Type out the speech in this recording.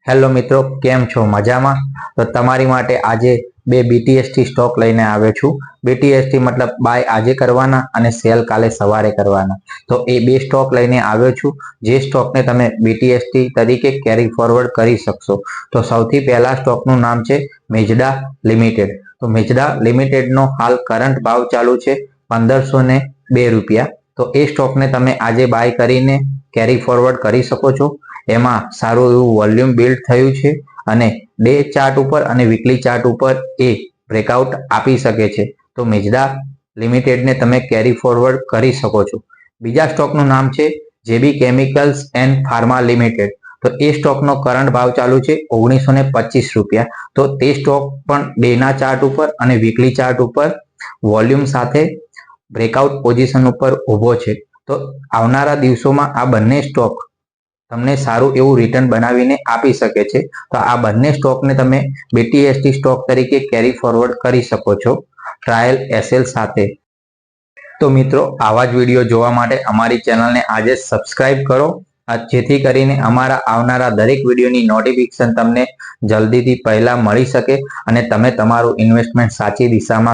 Hello મિત્રો, કેમ છો? મજામાં? તો તમારી માટે આજે બે બીટીએસટી સ્ટોક લઈને આવ્યો છું. બીટીએસટી મતલબ બાય આજે કરવાના અને સેલ કાલે સવારે કરવાના. તો એ બે સ્ટોક લઈને આવ્યો છું, જે સ્ટોકને તમે બીટીએસટી તરીકે કેરી ફોરવર્ડ કરી શકશો. તો સૌથી પહેલા સ્ટોકનું નામ છે મેજડા લિમિટેડ. તો મેજડા લિમિટેડનો હાલ કરંટ ભાવ ચાલુ છે 1502 રૂપિયા. તો એ સ્ટોકને તમે આજે બાય કરીને કેરી ફોરવર્ડ કરી શકો છો. એમાં સારું એવું વોલ્યુમ બિલ્ડ થયું છે અને ડે ચાર્ટ ઉપર અને વીકલી ચાર્ટ ઉપર એ બ્રેકઆઉટ આપી શકે છે. તો મેજડા લિમિટેડને તમે કેરી ફોરવર્ડ કરી શકો છો. બીજા સ્ટોકનું નામ છે જેબી કેમિકલ્સ એન્ડ ફાર્મા લિમિટેડ. તો એ સ્ટોકનો કરંટ ભાવ ચાલુ છે 1925 રૂપિયા. તો તે સ્ટોક પણ ડેના ચાર્ટ ઉપર અને વીકલી ચાર્ટ ઉપર વોલ્યુમ સાથે બ્રેકઆઉટ પોઝિશન ઉપર ઊભો છે. તો આવનારા દિવસોમાં આ બંને સ્ટોક તમને સારું એવું રિટર્ન બનાવીને આપી શકે છે. તો આ બંને સ્ટોકને તમે બીટીએસટી સ્ટોક તરીકે કેરી ફોરવર્ડ કરી શકો છો ટ્રાયલ એસએલ સાથે. તો મિત્રો, આવા જ વિડીયો જોવા માટે અમારી ચેનલને આજે સબસ્ક્રાઇબ કરો, જેથી કરીને અમારા આવનારા દરેક વિડીયોની નોટિફિકેશન તમને જલ્દીથી પહેલા મળી શકે અને તમે તમારું ઇન્વેસ્ટમેન્ટ સાચી દિશામાં